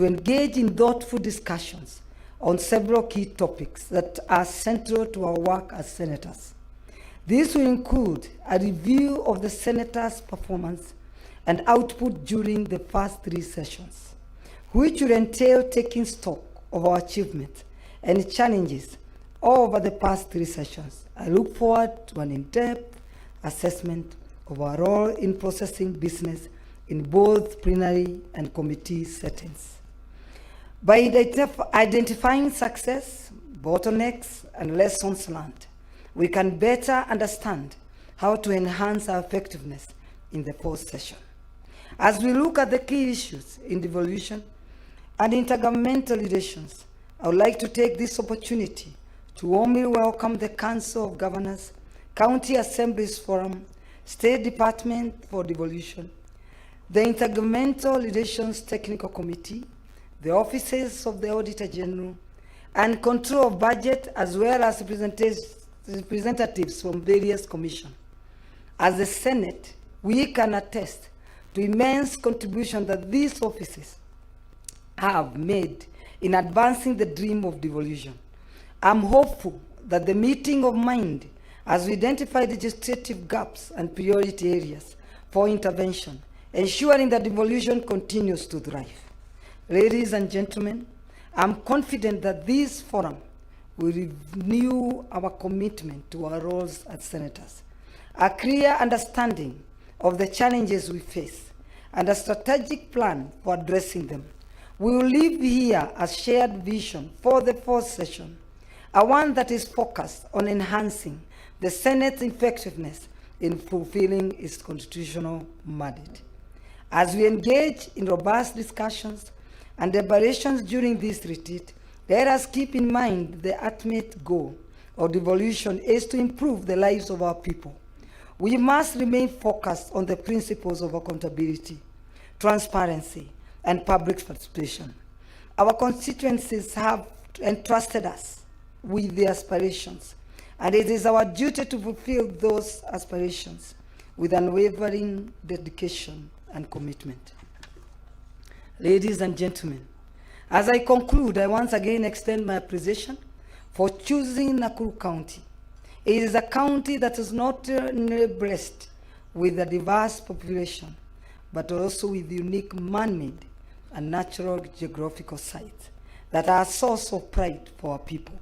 to engage in thoughtful discussions on several key topics that are central to our work as senators. This will include a review of the senators' performance and output during the first 3 sessions, which will entail taking stock of our achievements and challenges over the past 3 sessions. I look forward to an in-depth assessment of our role in processing business in both plenary and committee settings. By identifying success, bottlenecks, and lessons learned, we can better understand how to enhance our effectiveness in the fourth session. As we look at the key issues in devolution and intergovernmental relations, I would like to take this opportunity to warmly welcome the Council of Governors, County Assemblies Forum, State Department for Devolution, the Intergovernmental Relations Technical Committee, the offices of the Auditor General, and control of budget, as well as representatives from various commissions. As the Senate, we can attest to immense contribution that these offices have made in advancing the dream of devolution. I'm hopeful that the meeting of mind as we identify legislative gaps and priority areas for intervention, ensuring that devolution continues to thrive. Ladies and gentlemen, I'm confident that this forum will renew our commitment to our roles as senators, a clear understanding of the challenges we face, and a strategic plan for addressing them. We will leave here a shared vision for the fourth session, a one that is focused on enhancing the Senate's effectiveness in fulfilling its constitutional mandate. As we engage in robust discussions and deliberations during this retreat, let us keep in mind the ultimate goal of devolution is to improve the lives of our people. We must remain focused on the principles of accountability, transparency, and public participation. Our constituencies have entrusted us with their aspirations, and it is our duty to fulfill those aspirations with unwavering dedication and commitment. Ladies and gentlemen, as I conclude, I once again extend my appreciation for choosing Nakuru County. It is a county that is not only blessed with a diverse population, but also with unique man-made and natural geographical sites that are a source of pride for our people.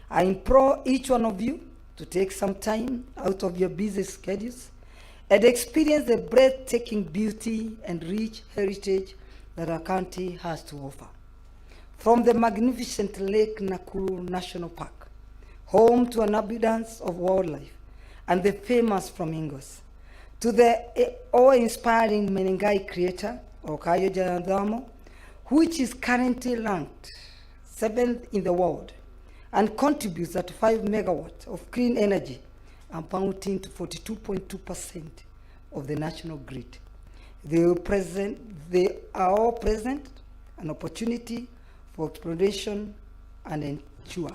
I implore each one of you to take some time out of your busy schedules and experience the breathtaking beauty and rich heritage that our county has to offer. From the magnificent Lake Nakuru National Park, home to an abundance of wildlife, and the famous flamingos, to the awe-inspiring Menengai crater, Okayo Jayandamo, which is currently ranked 7th in the world and contributes at 5 megawatts of clean energy, amounting to 42.2% of the national grid. They are all present an opportunity for exploration and ensure.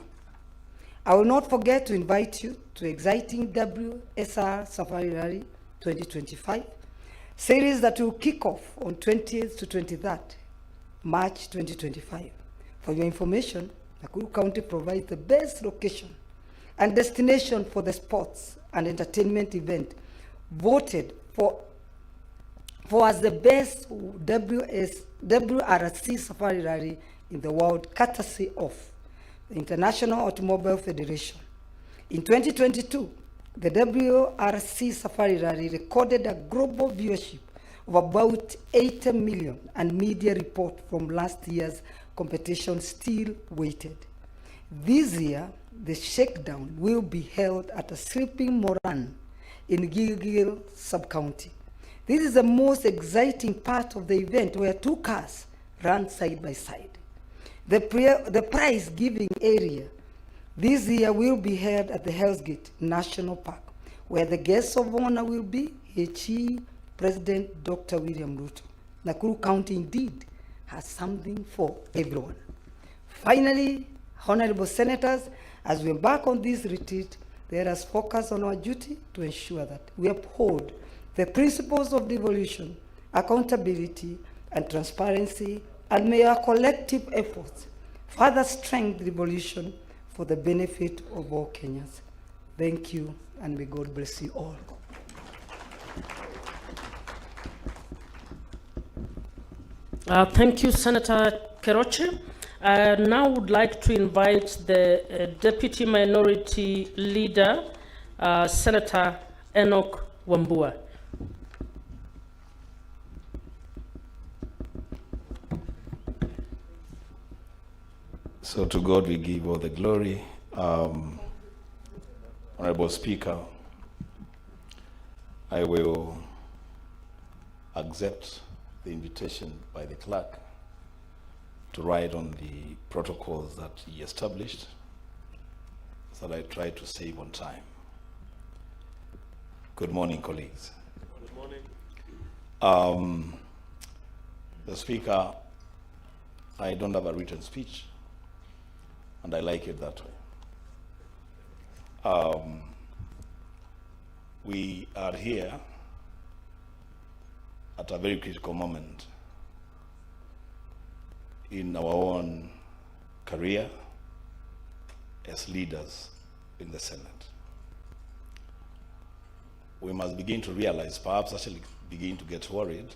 I will not forget to invite you to exciting WSR Safari Rally 2025 series that will kick off on 20th to 23rd March 2025. For your information, Nakuru County provides the best location and destination for the sports and entertainment event, voted for as the best WRC Safari Rally in the world, courtesy of the International Automobile Federation. In 2022, the WRC Safari Rally recorded a global viewership of about 80 million, and media report from last year's competition still waited. This year, the shakedown will be held at a sleeping Moran in Gilgil sub-county. This is the most exciting part of the event, where 2 cars run side by side. The prize giving area this year will be held at the Hell's Gate National Park, where the guests of honor will be HE President Dr. William Ruto. Nakuru County indeed has something for everyone. Finally, honorable senators, as we embark on this retreat, let us focus on our duty to ensure that we uphold the principles of devolution, accountability, and transparency and may our collective efforts further strengthen the revolution for the benefit of all Kenyans. Thank you, and may God bless you all. Thank you, Senator Keroche. I now would like to invite the Deputy Minority Leader, Senator Enoch Wambua. So to God we give all the glory. Honorable Speaker, I will accept the invitation by the clerk to write on the protocols that he established so that I try to save on time. Good morning, colleagues. Good morning. The Speaker, I don't have a written speech, and I like it that way. We are here at a very critical moment in our own career as leaders in the Senate. We must begin to realize, perhaps actually begin to get worried,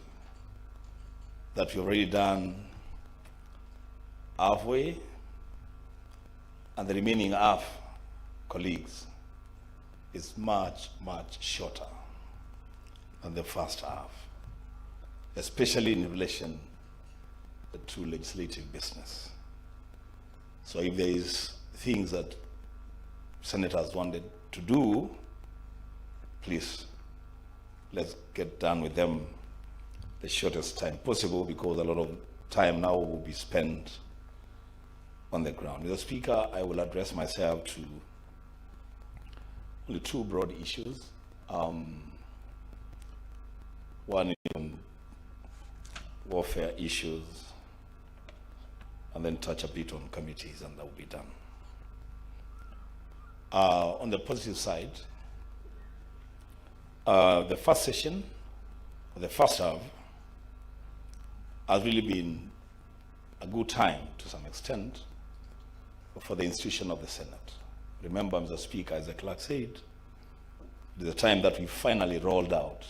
that we've already done halfway, and the remaining half, colleagues, is much, much shorter than the first half, especially in relation to legislative business. So if there is things that senators wanted to do, please, let's get done with them the shortest time possible, because a lot of time now will be spent on the ground. Mr. Speaker, I will address myself to only two broad issues. One is on warfare issues, and then touch a bit on committees, and that will be done. On the positive side, the first session, the first half, has really been a good time to some extent for the institution of the Senate. Remember, Mr. Speaker, as the clerk said, it is the time that we finally rolled out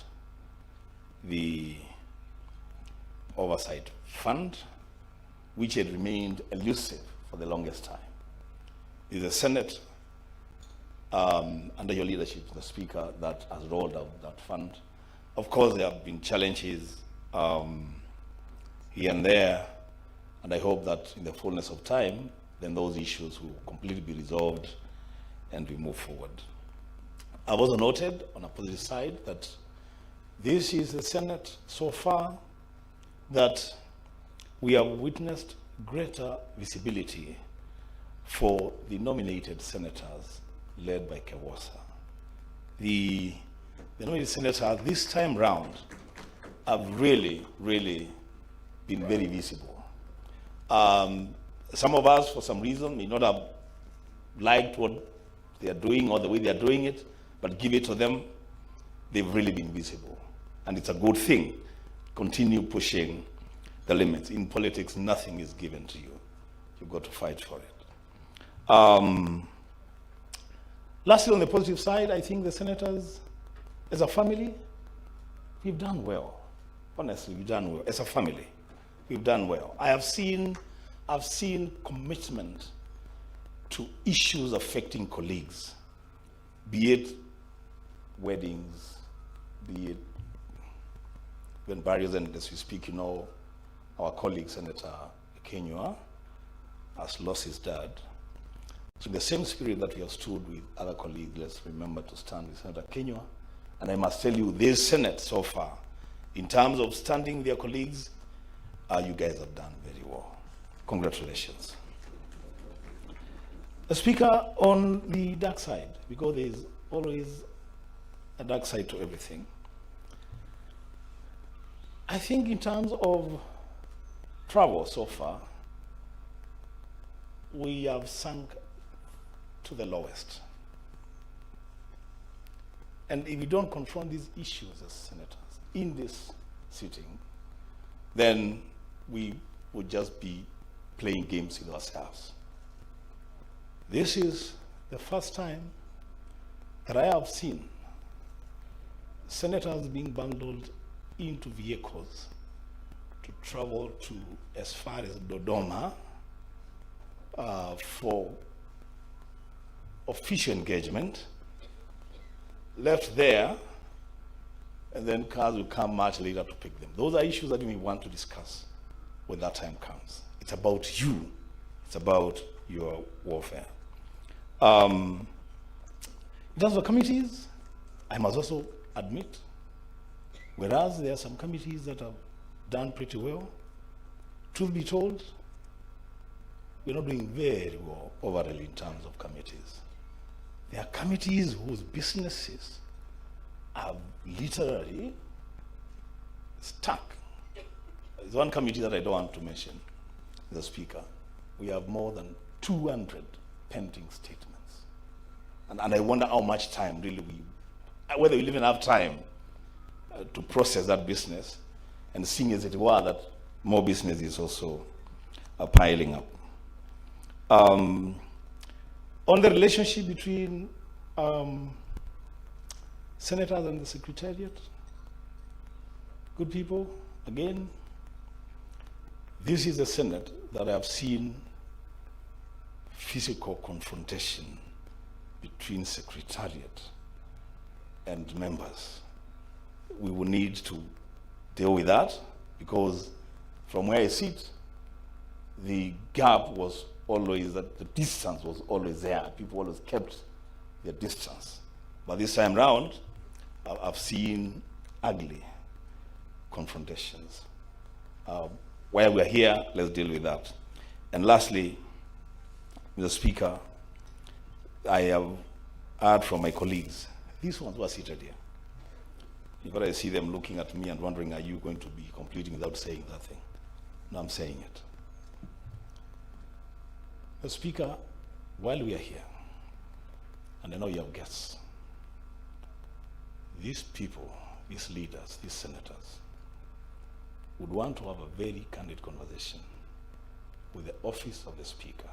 the oversight fund, which had remained elusive for the longest time. It is the Senate, under your leadership, Mr. Speaker, that has rolled out that fund. Of course, there have been challenges here and there, and I hope that in the fullness of time, then those issues will completely be resolved and we move forward. I've also noted on a positive side that this is the Senate so far that we have witnessed greater visibility for the nominated senators led by Kewasa. The nominated senators this time round have really, really been very visible. Some of us, for some reason, may not have liked what they are doing or the way they are doing it, but give it to them, they've really been visible. And it's a good thing. Continue pushing the limits. In politics, nothing is given to you. You've got to fight for it. Lastly, on the positive side, I think the senators, as a family, we've done well. Honestly, we've done well. As a family, we've done well. I've seen commitment to issues affecting colleagues, be it weddings, be it when barriers, and as we speak, you know, our colleague Senator Kenywa has lost his dad. So in the same spirit that we have stood with other colleagues, let's remember to stand with Senator Kenywa. And I must tell you, this Senate so far, in terms of standing with their colleagues, you guys have done very well. Congratulations. The Speaker, on the dark side, because there is always a dark side to everything, I think in terms of travel so far, we have sunk to the lowest. And if we don't confront these issues as senators in this sitting, then we would just be playing games with ourselves. This is the first time that I have seen senators being bundled into vehicles to travel to as far as Dodoma for official engagement, left there, and then cars will come much later to pick them. Those are issues that we may want to discuss when that time comes. It's about you. It's about your warfare. In terms of committees, I must also admit, whereas there are some committees that have done pretty well, truth be told, we're not doing very well overall in terms of committees. There are committees whose businesses are literally stuck. There's one committee that I don't want to mention, the Speaker. We have more than 200 pending statements. And I wonder how much time really whether we'll even have time to process that business, and seeing as it were that more business is also piling up. On the relationship between senators and the Secretariat, good people, again, this is a Senate that I have seen physical confrontation between Secretariat and members. We will need to deal with that, because from where I sit, the gap was always that the distance was always there. People always kept their distance. But this time round, I've seen ugly confrontations. While we're here, let's deal with that. And lastly, Mr. Speaker, I have heard from my colleagues, these ones who are seated here. But I see them looking at me and wondering, are you going to be completing without saying that thing? No, I'm saying it. The Speaker, while we are here, and I know you have guests, these people, these leaders, these senators, would want to have a very candid conversation with the office of the Speaker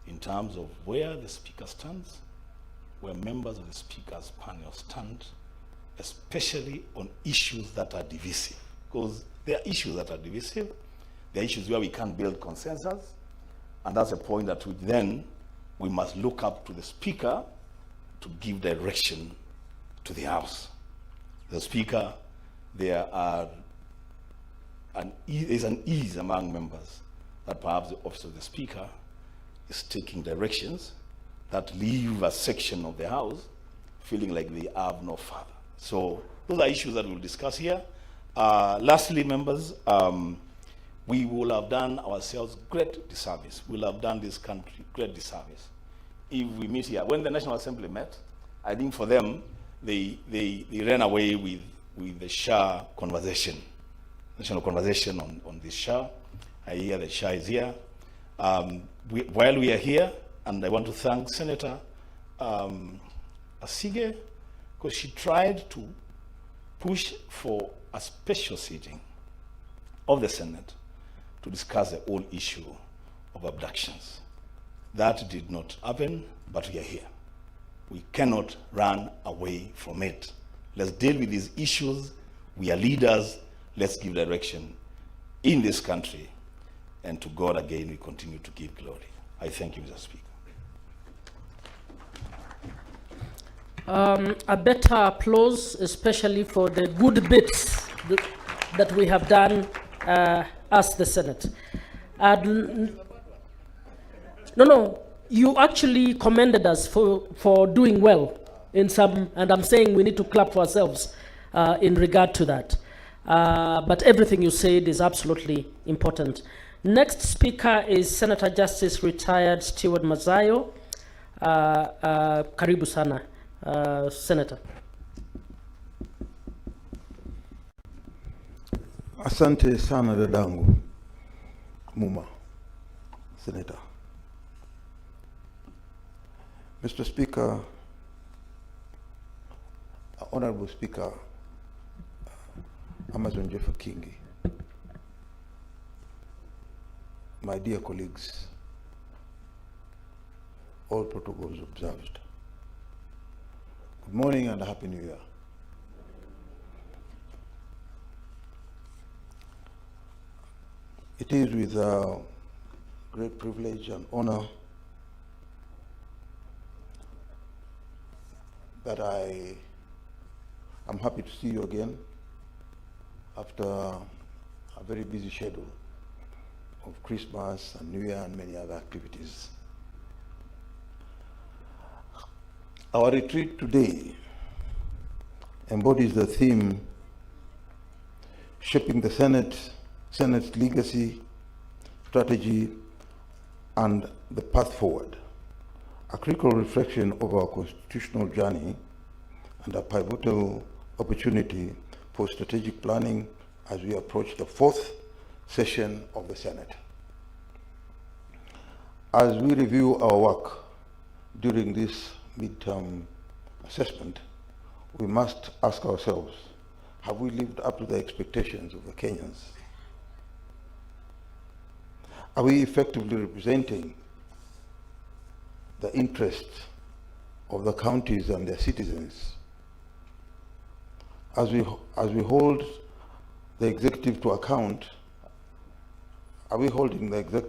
in terms of where the Speaker stands, where members of the Speaker's panel stand, especially on issues that are divisive. Because there are issues that are divisive, there are issues where we can't build consensus, and that's a point at which then we must look up to the Speaker to give direction to the House. The Speaker, there is an ease among members that perhaps the office of the Speaker is taking directions that leave a section of the House feeling like they have no father. So those are issues that we'll discuss here. Lastly, members, we will have done ourselves great disservice. We'll have done this country great disservice if we meet here. When the National Assembly met, I think for them, they ran away with the Shah conversation, national conversation on this Shah. I hear the Shah is here. While we are here, and I want to thank Senator Asige, because she tried to push for a special sitting of the Senate to discuss the whole issue of abductions. That did not happen, but we are here. We cannot run away from it. Let's deal with these issues. We are leaders. Let's give direction in this country. And to God again, we continue to give glory. I thank you, Mr. Speaker. A better applause, especially for the good bits that we have done as the Senate. No, you actually commended us for doing well in some, and I'm saying we need to clap for ourselves in regard to that. But everything you said is absolutely important. Next speaker is Senator Justice Retired Stewart Mazayo. Karibu sana, Senator. Asante sana dadangu Muma, Senator. Mr. Speaker, Honorable Speaker, Amazon Jeffer Kingi, my dear colleagues, all protocols observed. Good morning and Happy New Year. It is with great privilege and honor that I am happy to see you again after a very busy schedule of Christmas and New Year and many other activities. Our retreat today embodies the theme, Shaping the Senate's Legacy, Strategy, and the Path Forward, a critical reflection of our constitutional journey and a pivotal opportunity for strategic planning as we approach the fourth session of the Senate. As we review our work during this midterm assessment, we must ask ourselves, have we lived up to the expectations of the Kenyans? Are we effectively representing the interests of the counties and their citizens? As we hold the executive to account, are we holding the